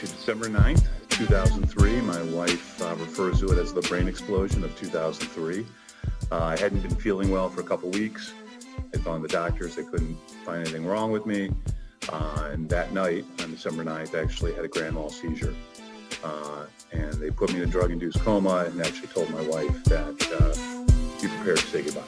actually December 9th, 2003. My wife refers to it as the brain explosion of 2003. I hadn't been feeling well for a couple weeks. I'd gone to the doctors. They couldn't find anything wrong with me. And that night, on December 9th, I actually had a grand mal seizure. And they put me in a drug-induced coma and actually told my wife that be prepared to say goodbye.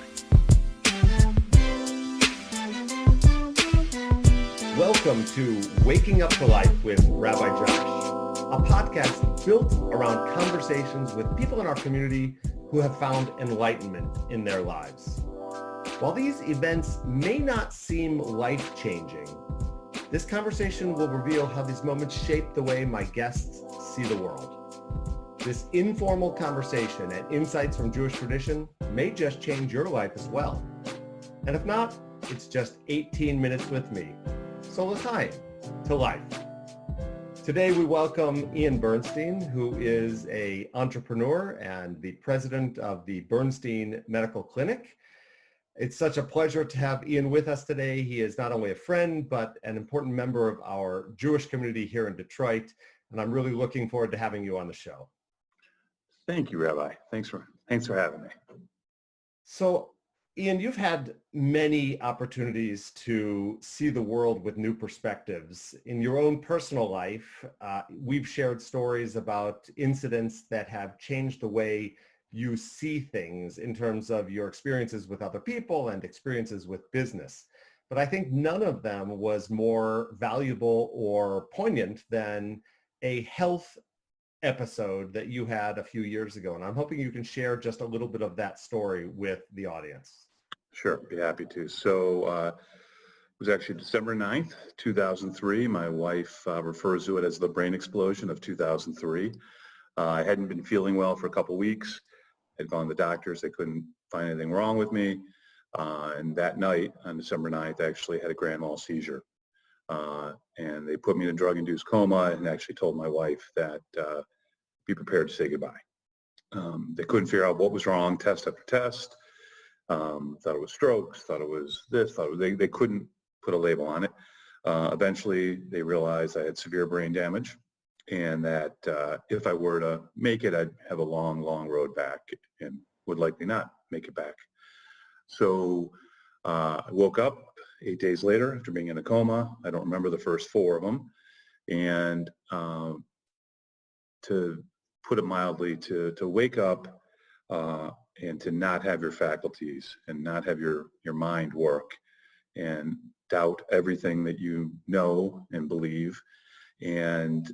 Welcome to Waking Up to Life with Rabbi Josh, a podcast built around conversations with people in our community who have found enlightenment in their lives. While these events may not seem life-changing, this conversation will reveal how these moments shape the way my guests see the world. This informal conversation and insights from Jewish tradition may just change your life as well. And if not, it's just 18 minutes with me. So l'chaim, to life. Today we welcome Ian Burnstein, who is an entrepreneur and the president of the Burnstein Medical Clinic. It's such a pleasure to have Ian with us today. He is not only a friend, but an important member of our Jewish community here in Detroit. And I'm really looking forward to having you on the show. Thank you, Rabbi. Thanks for having me. So, Ian, you've had many opportunities to see the world with new perspectives. In your own personal life, we've shared stories about incidents that have changed the way you see things in terms of your experiences with other people and experiences with business. But I think none of them was more valuable or poignant than a health episode that you had a few years ago. And I'm hoping you can share just a little bit of that story with the audience. Sure, be happy to. So it was actually December 9th, 2003. My wife refers to it as the brain explosion of 2003. I hadn't been feeling well for a couple weeks. I'd gone to the doctors. They couldn't find anything wrong with me. And that night, on December 9th, I actually had a grand mal seizure. And they put me in a drug-induced coma and actually told my wife that be prepared to say goodbye. They couldn't figure out what was wrong, test after test. Thought it was strokes, thought it was this, they couldn't put a label on it. Eventually, they realized I had severe brain damage and that if I were to make it, I'd have a long, long road back and would likely not make it back. So I woke up 8 days later after being in a coma. I don't remember the first 4 of them. And to put it mildly, to wake up and to not have your faculties and not have your mind work and doubt everything that you know and believe. And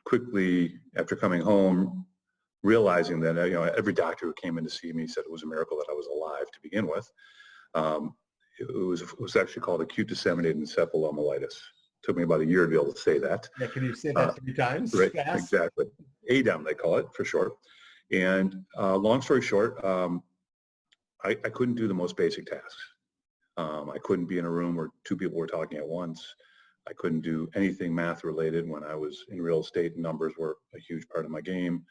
quickly after coming home, realizing that every doctor who came in to see me said it was a miracle that I was alive to begin with. It was actually called acute disseminated encephalomyelitis. Took me about a year to be able to say that. Yeah, can you say that 3 times? Right, fast? Exactly. ADEM, they call it for short. And long story short, I couldn't do the most basic tasks. I couldn't be in a room where 2 people were talking at once. I couldn't do anything math related when I was in real estate. Numbers were a huge part of my game.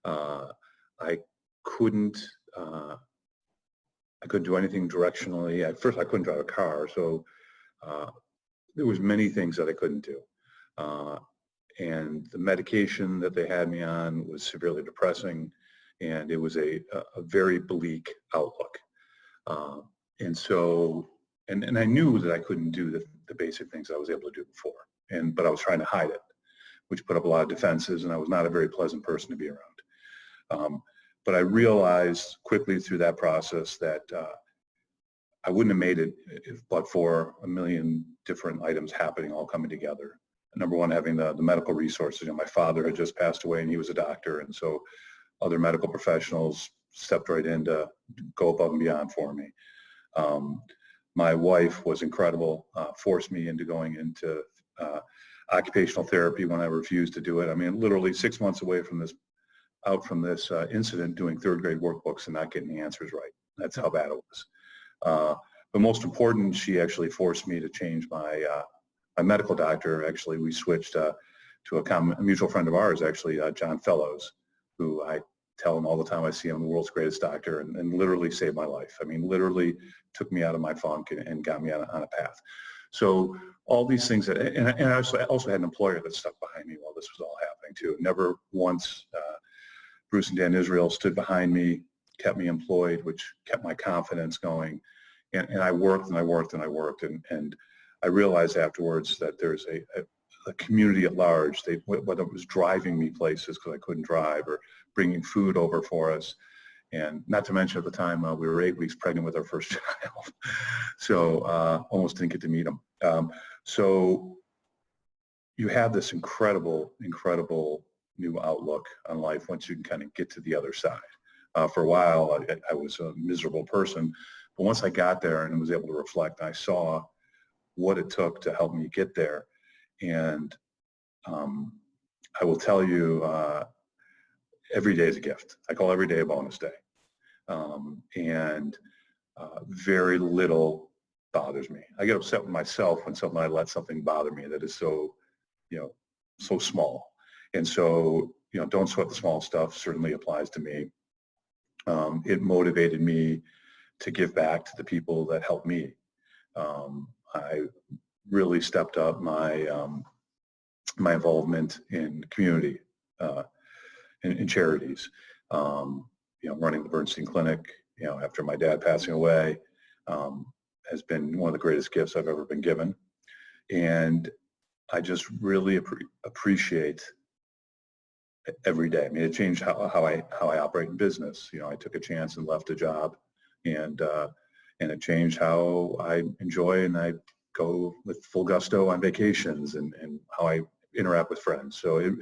I couldn't do anything directionally. At first, I couldn't drive a car, so there was many things that I couldn't do. And the medication that they had me on was severely depressing, and it was a very bleak outlook. And so, and I knew that I couldn't do the basic things I was able to do before, but I was trying to hide it, which put up a lot of defenses, and I was not a very pleasant person to be around. But I realized quickly through that process that I wouldn't have made it but for a million different items happening, all coming together. Number one, having the medical resources. My father had just passed away and he was a doctor, and so other medical professionals stepped right in to go above and beyond for me. My wife was incredible, forced me into going into occupational therapy when I refused to do it. I mean, literally 6 months away from this incident, doing 3rd grade workbooks and not getting the answers right. That's how bad it was. But most important, she actually forced me to change my medical doctor. Actually, we switched to a mutual friend of ours, actually, John Fellows, who I tell him all the time I see him, the world's greatest doctor, and literally saved my life. I mean, literally took me out of my funk and got me on a path. So all these things that, and I also had an employer that stuck behind me while this was all happening too. Never once, Bruce and Dan Israel stood behind me, kept me employed, which kept my confidence going. And I worked and I worked and I worked. And I realized afterwards that there's a community at large, whether it was driving me places because I couldn't drive or bringing food over for us. And not to mention at the time, we were 8 weeks pregnant with our first child. So almost didn't get to meet him. So you have this incredible new outlook on life once you can kind of get to the other side. For a while, I was a miserable person. But once I got there and was able to reflect, I saw what it took to help me get there. And I will tell you, every day is a gift. I call every day a bonus day. And very little bothers me. I get upset with myself when I let something bother me that is so, so small. And so, don't sweat the small stuff certainly applies to me. It motivated me to give back to the people that helped me. I really stepped up my my involvement in community, in charities. Running the Burnstein Clinic, after my dad passing away, has been one of the greatest gifts I've ever been given. And I just really appreciate every day. I mean, it changed how I operate in business. I took a chance and left a job, and it changed how I enjoy and I go with full gusto on vacations and how I interact with friends. So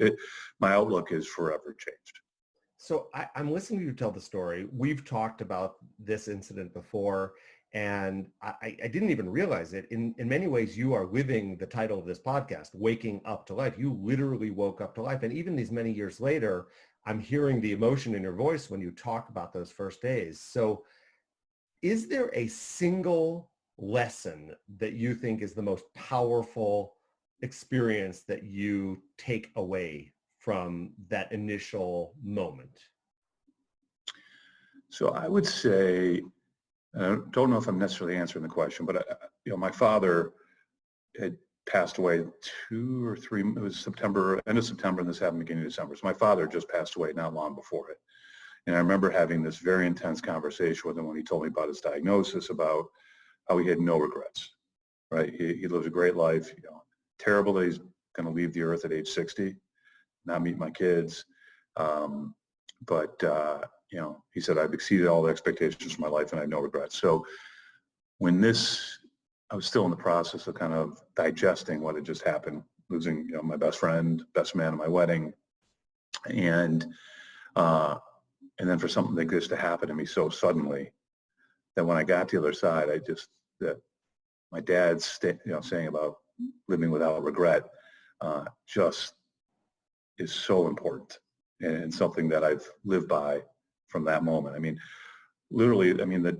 my outlook is forever changed. So I'm listening to you tell the story. We've talked about this incident before, and I didn't even realize it. In many ways, you are living the title of this podcast, Waking Up to Life. You literally woke up to life. And even these many years later, I'm hearing the emotion in your voice when you talk about those first days. So is there a single lesson that you think is the most powerful experience that you take away from that initial moment? So I would say, I don't know if I'm necessarily answering the question, but my father had passed away 2 or 3, it was end of September, and this happened beginning of December. So my father just passed away not long before it. And I remember having this very intense conversation with him when he told me about his diagnosis, about how he had no regrets, right? He lived a great life, terrible that he's going to leave the earth at age 60, not meet my kids. But he said, I've exceeded all the expectations for my life and I have no regrets. So when I was still in the process of kind of digesting what had just happened, losing, my best friend, best man at my wedding. And then for something like this to happen to me so suddenly, that when I got to the other side, that my dad's saying about living without regret just is so important and something that I've lived by from that moment. I mean, literally, the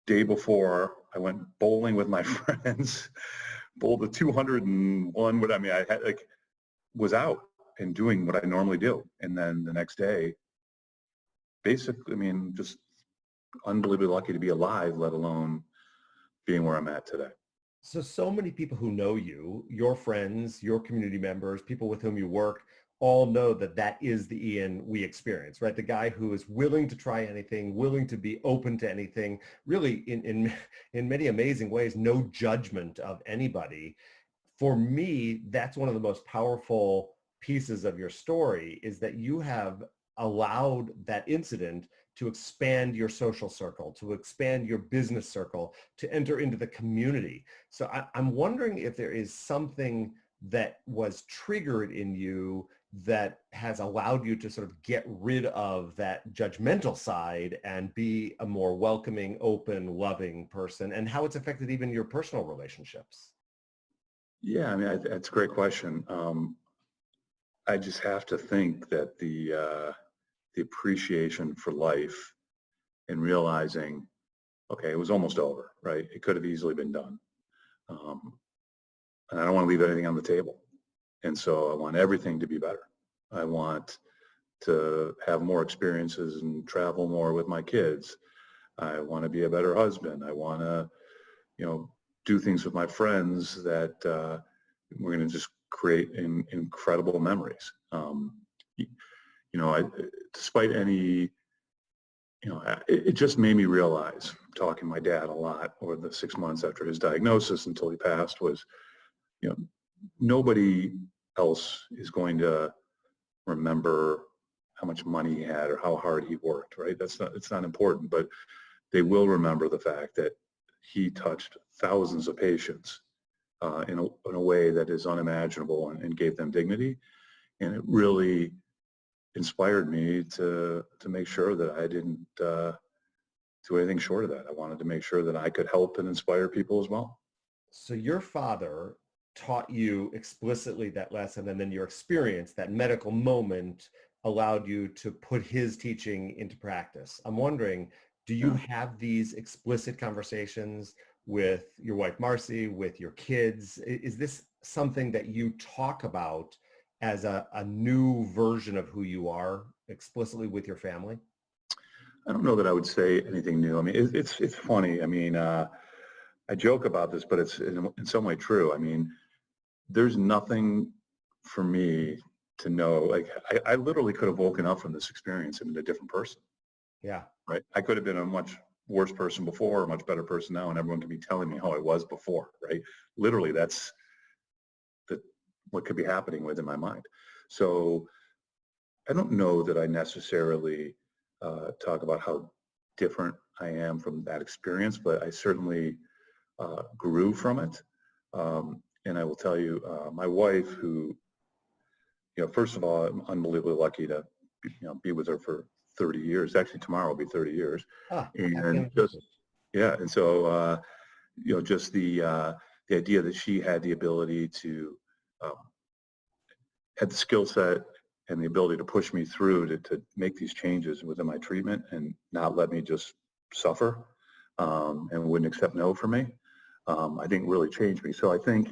day before I went bowling with my friends, bowled a 201, but I had was out and doing what I normally do. And then the next day, basically, just unbelievably lucky to be alive, let alone being where I'm at today. So many people who know you, your friends, your community members, people with whom you work, all know that is the Ian we experience, right? The guy who is willing to try anything, willing to be open to anything, really in many amazing ways, no judgment of anybody. For me, that's one of the most powerful pieces of your story, is that you have allowed that incident to expand your social circle, to expand your business circle, to enter into the community. So I'm wondering if there is something that was triggered in you that has allowed you to sort of get rid of that judgmental side and be a more welcoming, open, loving person, and how it's affected even your personal relationships. Yeah, that's a great question. I just have to think that the appreciation for life and realizing, okay, it was almost over, right? It could have easily been done. And I don't want to leave anything on the table. And so I want everything to be better. I want to have more experiences and travel more with my kids. I want to be a better husband. I want to, do things with my friends that we're going to just create incredible memories. Despite any, it just made me realize, talking to my dad a lot over the 6 months after his diagnosis until he passed, was, nobody else is going to remember how much money he had or how hard he worked, right? It's not important, but they will remember the fact that he touched thousands of patients in a way that is unimaginable and gave them dignity. And it really inspired me to make sure that I didn't do anything short of that. I wanted to make sure that I could help and inspire people as well. So your father taught you explicitly that lesson, and then your experience, that medical moment, allowed you to put his teaching into practice. I'm wondering, do you have these explicit conversations with your wife, Marcy, with your kids? Is this something that you talk about as a new version of who you are explicitly with your family? I don't know that I would say anything new. I mean, it's funny. I mean, I joke about this, but it's in some way true. I mean, there's nothing for me to know. Like, I literally could have woken up from this experience and been a different person. Yeah. Right. I could have been a much worse person before, a much better person now, and everyone can be telling me how I was before. Right. Literally, that's what could be happening within my mind. So I don't know that I necessarily talk about how different I am from that experience, but I certainly grew from it. And I will tell you, my wife, who, first of all, I'm unbelievably lucky to, be with her for 30 years. Actually, tomorrow will be 30 years. And just, yeah. And so, just the idea that she had the ability to, had the skill set and the ability to push me through to make these changes within my treatment and not let me just suffer and wouldn't accept no from me, I think really changed me. So I think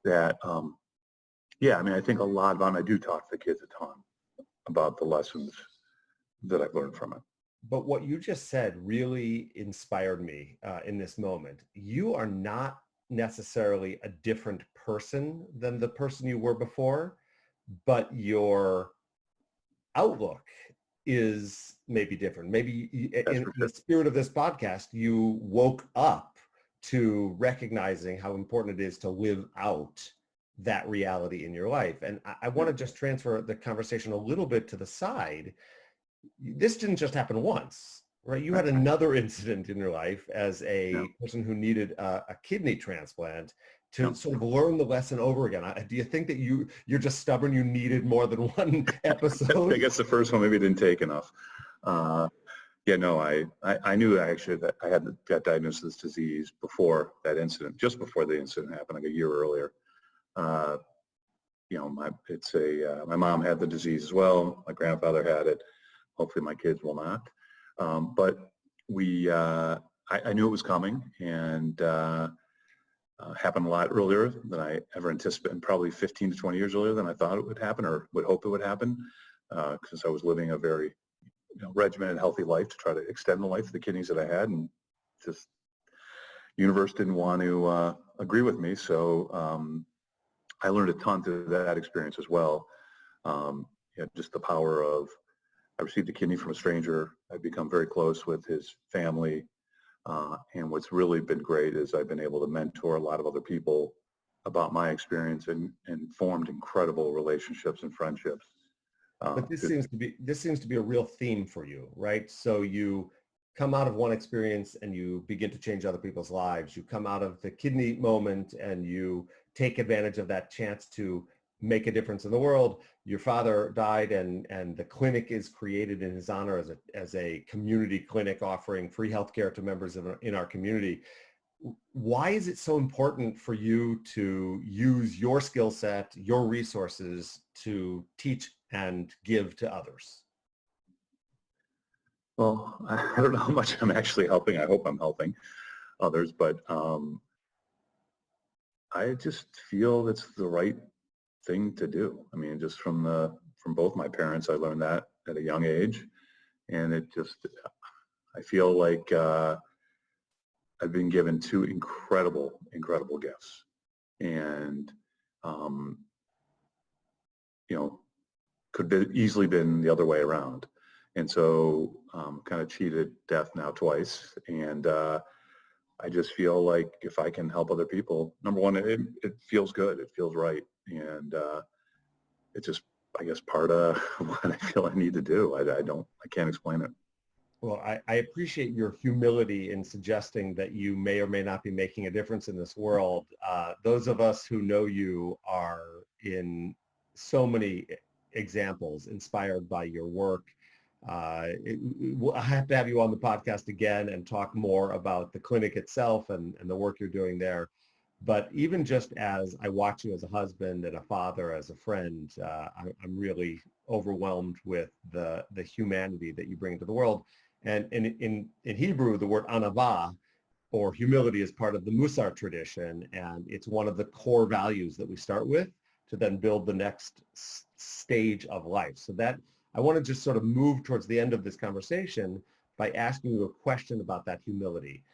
that, I think a lot about, and I do talk to the kids a ton about the lessons that I've learned from it. But what you just said really inspired me in this moment. You are not necessarily a different person than the person you were before, but your outlook is maybe different. Maybe in the spirit of this podcast, you woke up to recognizing how important it is to live out that reality in your life. And I want to just transfer the conversation a little bit to the side. This didn't just happen once, right? You had another incident in your life as a person who needed a kidney transplant to sort of learn the lesson over again. Do you think that you're just stubborn? You needed more than one episode? I guess the first one maybe didn't take enough. I knew actually that I got diagnosed with this disease before that incident, just before the incident happened, like a year earlier. My mom had the disease as well. My grandfather had it. Hopefully my kids will not. But I knew it was coming, and happened a lot earlier than I ever anticipated, and probably 15 to 20 years earlier than I thought it would happen or would hope it would happen, because I was living a very regimented, healthy life to try to extend the life of the kidneys that I had, and just the universe didn't want to agree with me. So I learned a ton through that experience as well. Just the power of, I received a kidney from a stranger. I've become very close with his family. And what's really been great is I've been able to mentor a lot of other people about my experience and formed incredible relationships and friendships. But this seems to be a real theme for you, right? So you come out of one experience and you begin to change other people's lives. You come out of the kidney moment and you take advantage of that chance to make a difference in the world. Your father died, and the clinic is created in his honor as a community clinic offering free healthcare to members in our community. Why is it so important for you to use your skill set, your resources to teach and give to others? Well, I don't know how much I'm actually helping. I hope I'm helping others, but I just feel it's the right thing to do. I mean, just from both my parents, I learned that at a young age, and it just, I feel like I I've been given two incredible gifts, and you know, could be easily been the other way around. And so kind of cheated death now twice. And I just feel like if I can help other people, number one, it feels good. It feels right. And it's just, I guess, part of what I feel I need to do. I can't explain it. Well, I appreciate your humility in suggesting that you may or may not be making a difference in this world. Those of us who know you are in so many examples inspired by your work. I have to have you on the podcast again and talk more about the clinic itself and the work you're doing there. But even just as I watch you as a husband and a father, as a friend, I'm really overwhelmed with the humanity that you bring into the world. And in Hebrew, the word anava, or humility, is part of the Musar tradition. And it's one of the core values that we start with to then build the next stage of life. So that I want to just sort of move towards the end of this conversation by asking you a question about that humility.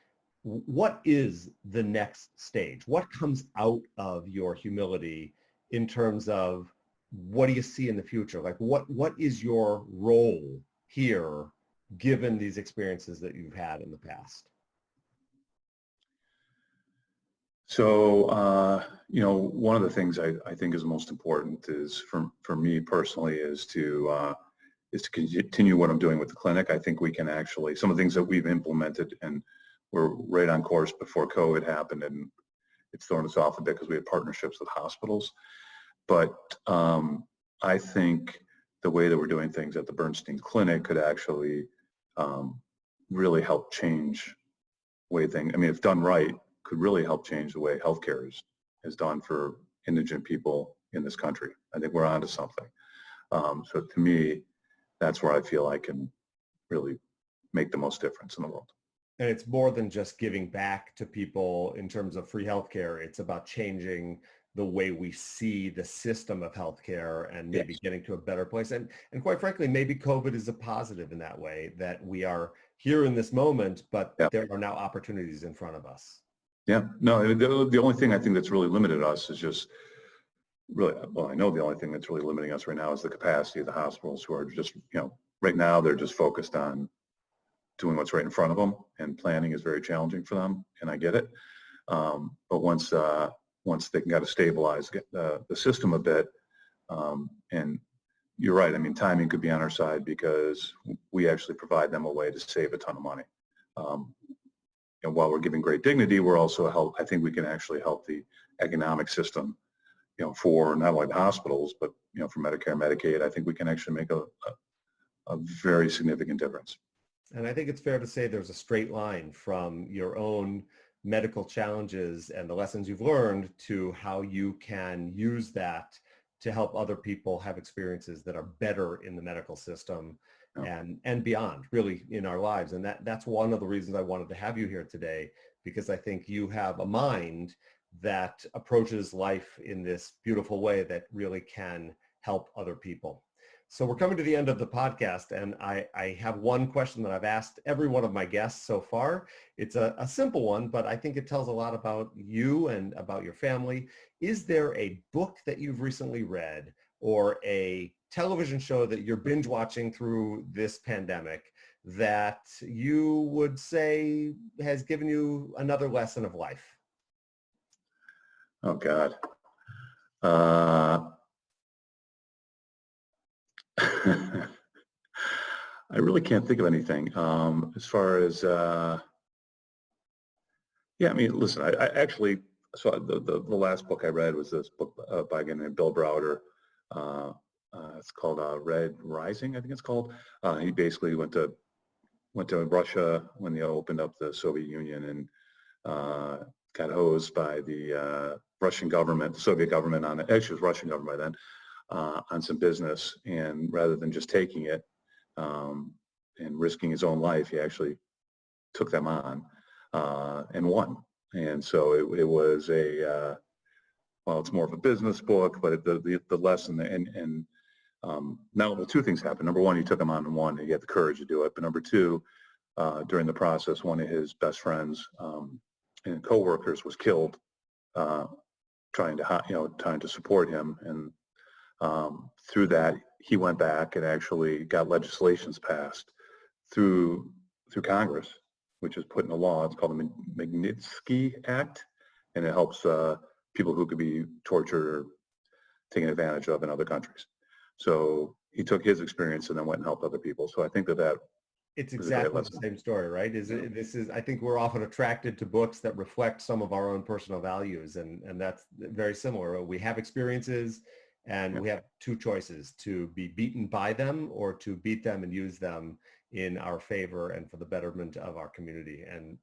What is the next stage? What comes out of your humility in terms of what do you see in the future? Like what is your role here given these experiences that you've had in the past? So, one of the things I think is most important is for me personally is to continue what I'm doing with the clinic. I think we can actually, some of the things that we've implemented, and we're right on course before COVID happened, and it's thrown us off a bit because we had partnerships with hospitals. But I think the way that we're doing things at the Burnstein Clinic could actually really help change the way things, if done right, could really help change the way healthcare is done for indigent people in this country. I think we're onto something. So to me, that's where I feel I can really make the most difference in the world. And it's more than just giving back to people in terms of free healthcare. It's about changing the way we see the system of healthcare and maybe Yes. getting to a better place. And quite frankly, maybe COVID is a positive in that way, that we are here in this moment, but there are now opportunities in front of us. Yeah, no, the only thing I think that's really limited us is just really, well, I know the only thing that's really limiting us right now is the capacity of the hospitals, who are just, right now they're just focused on doing what's right in front of them, and planning is very challenging for them, and I get it. But once they can kind of stabilize the system a bit, and you're right, timing could be on our side because we actually provide them a way to save a ton of money. And while we're giving great dignity, we're also I think we can actually help the economic system, for not only the hospitals, but, for Medicare and Medicaid. I think we can actually make a very significant difference. And I think it's fair to say there's a straight line from your own medical challenges and the lessons you've learned to how you can use that to help other people have experiences that are better in the medical system and beyond, really, in our lives. And that's one of the reasons I wanted to have you here today, because I think you have a mind that approaches life in this beautiful way that really can help other people. So we're coming to the end of the podcast, and I have one question that I've asked every one of my guests so far. It's a simple one, but I think it tells a lot about you and about your family. Is there a book that you've recently read or a television show that you're binge watching through this pandemic that you would say has given you another lesson of life? Oh, God. I really can't think of anything. As far as, listen, I actually, so the last book I read was this book by a guy named Bill Browder. It's called Red Rising, I think it's called. He basically went to Russia when they opened up the Soviet Union, and got hosed by the Russian government, the Soviet government actually it was Russian government by then, on some business. And rather than just taking it and risking his own life, he took them on and won. And so it was it's more of a business book, but the lesson, and now the two things happened. Number one, he took them on and won, and he had the courage to do it. But number two, during the process, one of his best friends and coworkers was killed trying to support him. And through that, he went back and actually got legislations passed through Congress, which is put in a law. It's called the Magnitsky Act, and it helps people who could be tortured or taken advantage of in other countries. So he took his experience and then went and helped other people. So I think that it's exactly the same story, right? I think we're often attracted to books that reflect some of our own personal values, and that's very similar. We have experiences and we have two choices: to be beaten by them or to beat them and use them in our favor and for the betterment of our community. And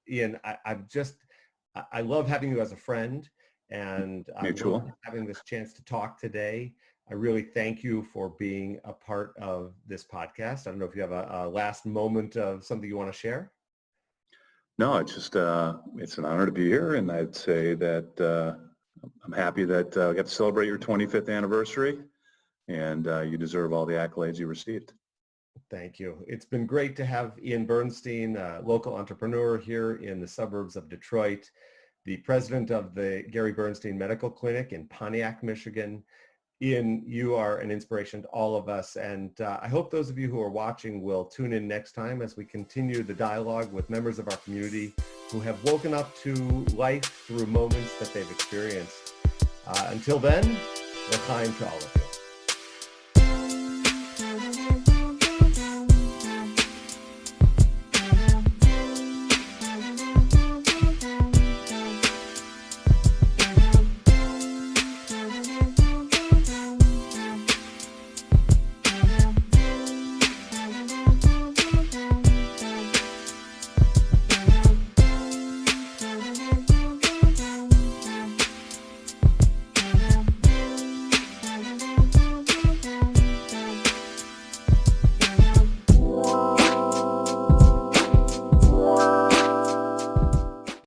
Ian, I love having you as a friend, and I love having this chance to talk today. I really thank you for being a part of this podcast. I don't know if you have a last moment of something you want to share. No, it's just, it's an honor to be here. And I'd say that I'm happy that I got to celebrate your 25th anniversary, and you deserve all the accolades you received. Thank you. It's been great to have Ian Burnstein, a local entrepreneur here in the suburbs of Detroit, the president of the Gary Burnstein Medical Clinic in Pontiac, Michigan. Ian, you are an inspiration to all of us, and I hope those of you who are watching will tune in next time as we continue the dialogue with members of our community who have woken up to life through moments that they've experienced. Until then, l'chaim to all of you.